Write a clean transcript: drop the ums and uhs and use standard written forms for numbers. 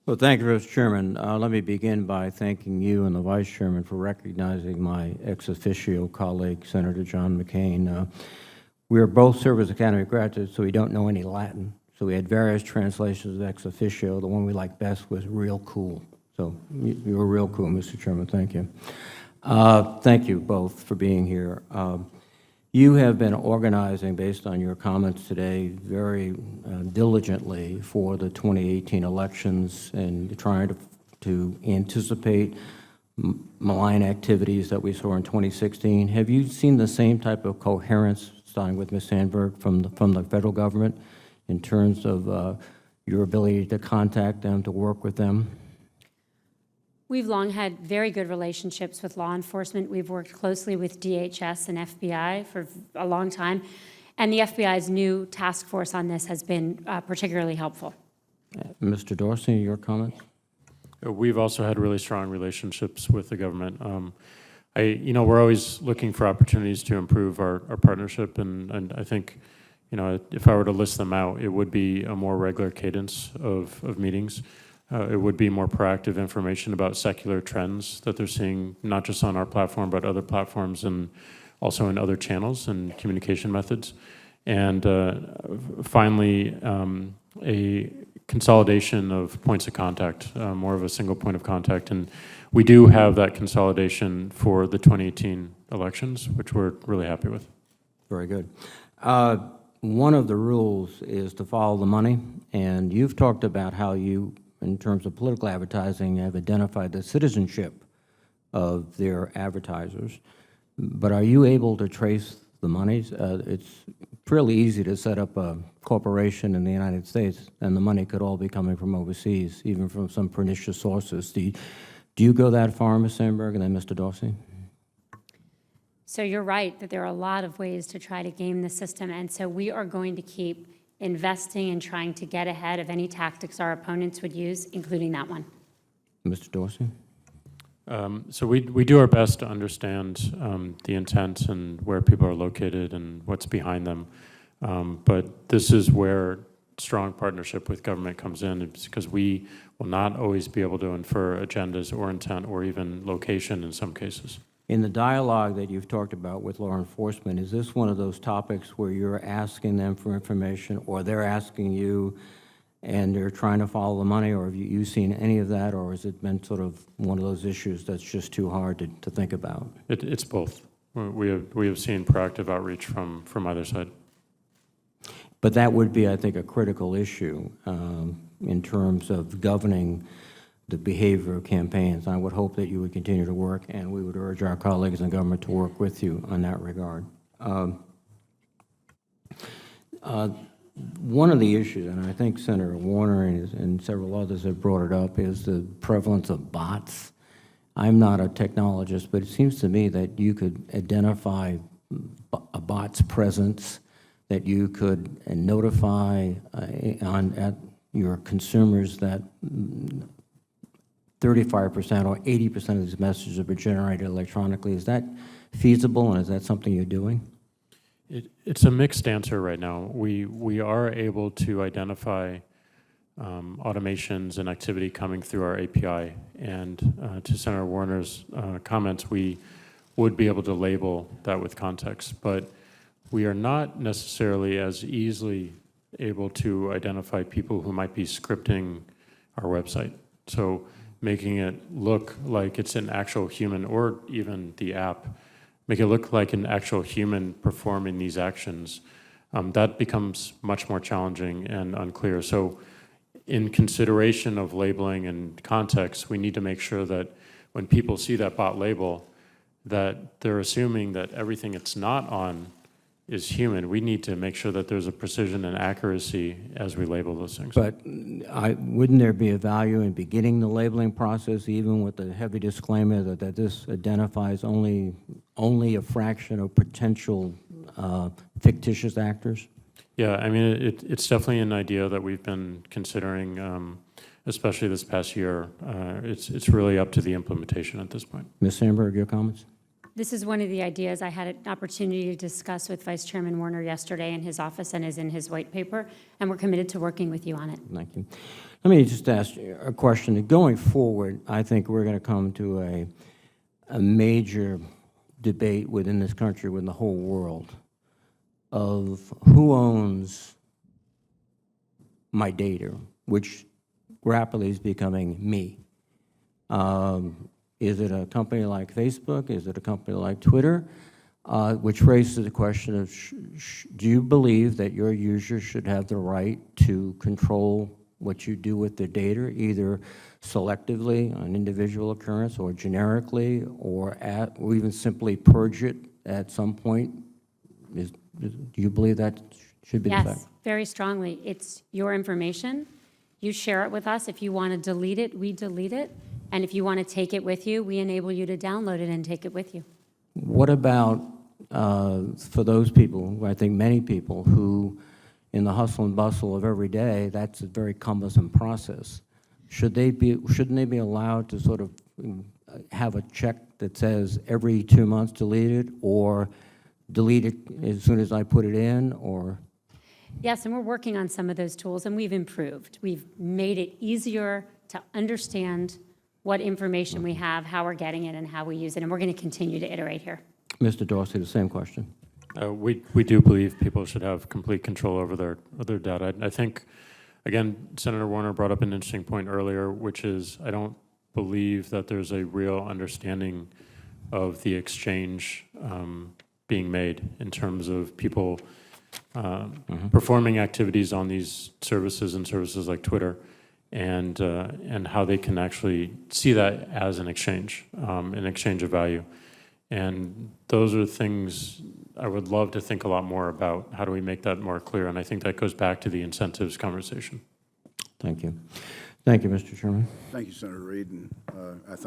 Well, thank you, Mr. Chairman. Let me begin by thanking you and the Vice Chairman for recognizing my ex officio colleague, Senator John McCain. We are both service academy graduates, so we don't know any Latin. So we had various translations of ex officio. The one we liked best was real cool. So you were real cool, Mr. Chairman. Thank you. Thank you both for being here. You have been organizing, based on your comments today, very diligently for the 2018 elections and trying to anticipate malign activities that we saw in 2016. Have you seen the same type of coherence, starting with Ms. Sandberg, from the federal government in terms of your ability to contact them, to work with them? We've long had very good relationships with law enforcement. We've worked closely with DHS and FBI for a long time, and the FBI's new task force on this has been particularly helpful. Mr. Dorsey, your comments? We've also had really strong relationships with the government. We're always looking for opportunities to improve our partnership, and I think, if I were to list them out, it would be a more regular cadence of meetings. It would be more proactive information about secular trends that they're seeing, not just on our platform, but other platforms and also in other channels and communication methods. And finally, a consolidation of points of contact, more of a single point of contact. And we do have that consolidation for the 2018 elections, which we're really happy with. Very good. One of the rules is to follow the money, and you've talked about how you, in terms of political advertising, have identified the citizenship of their advertisers. But are you able to trace the monies? It's fairly easy to set up a corporation in the United States, and the money could all be coming from overseas, even from some pernicious sources. Do you go that far, Ms. Sandberg, and then Mr. Dorsey? So you're right that there are a lot of ways to try to game the system, and so we are going to keep investing and trying to get ahead of any tactics our opponents would use, including that one. Mr. Dorsey? So we do our best to understand the intent and where people are located and what's behind them. But this is where strong partnership with government comes in, because we will not always be able to infer agendas or intent or even location in some cases. In the dialogue that you've talked about with law enforcement, is this one of those topics where you're asking them for information, or they're asking you and they're trying to follow the money, or have you seen any of that, or has it been sort of one of those issues that's just too hard to think about? It's both. We have seen proactive outreach from either side. But that would be, I think, a critical issue in terms of governing the behavior of campaigns. I would hope that you would continue to work, and we would urge our colleagues in government to work with you on that regard. One of the issues, and I think Senator Warner and several others have brought it up, is the prevalence of bots. I'm not a technologist, but it seems to me that you could identify a bot's presence, that you could notify at your consumers that 35% or 80% of these messages have been generated electronically. Is that feasible, and is that something you're doing? It's a mixed answer right now. We are able to identify automations and activity coming through our API, and to Senator Warner's comments, we would be able to label that with context, but we are not necessarily as easily able to identify people who might be scripting our website. So making it look like it's an actual human, or even the app, make it look like an actual human performing these actions, that becomes much more challenging and unclear. So in consideration of labeling and context, we need to make sure that when people see that bot label, that they're assuming that everything it's not on is human. We need to make sure that there's a precision and accuracy as we label those things. But wouldn't there be a value in beginning the labeling process, even with the heavy disclaimer that this identifies only a fraction of potential fictitious actors? Yeah, I mean, it's definitely an idea that we've been considering, especially this past year. It's really up to the implementation at this point. Ms. Sandberg, your comments? This is one of the ideas I had an opportunity to discuss with Vice Chairman Warner yesterday in his office and is in his white paper, and we're committed to working with you on it. Thank you. Let me just ask you a question. Going forward, I think we're going to come to a major debate within this country, within the whole world, of who owns my data, which rapidly is becoming me. Is it a company like Facebook? Is it a company like Twitter? Which raises the question of, do you believe that your users should have the right to control what you do with their data, either selectively, an individual occurrence, or generically, or even simply purge it at some point? Do you believe that should be the fact? Yes, very strongly. It's your information. You share it with us. If you want to delete it, we delete it. And if you want to take it with you, we enable you to download it and take it with you. What about for those people, I think many people, who in the hustle and bustle of every day, that's a very cumbersome process. Shouldn't they be allowed to sort of have a check that says every 2 months delete it, or delete it as soon as I put it in, or? Yes, and we're working on some of those tools, and we've improved. We've made it easier to understand what information we have, how we're getting it, and how we use it, and we're going to continue to iterate here. Mr. Dorsey, the same question. We do believe people should have complete control over their data. I think, again, Senator Warner brought up an interesting point earlier, which is I don't believe that there's a real understanding of the exchange being made in terms of people performing activities on these services and services like Twitter, and how they can actually see that as an exchange of value. And those are things I would love to think a lot more about. How do we make that more clear? And I think that goes back to the incentives conversation. Thank you. Thank you, Mr. Chairman. Thank you, Senator Reid, and I thank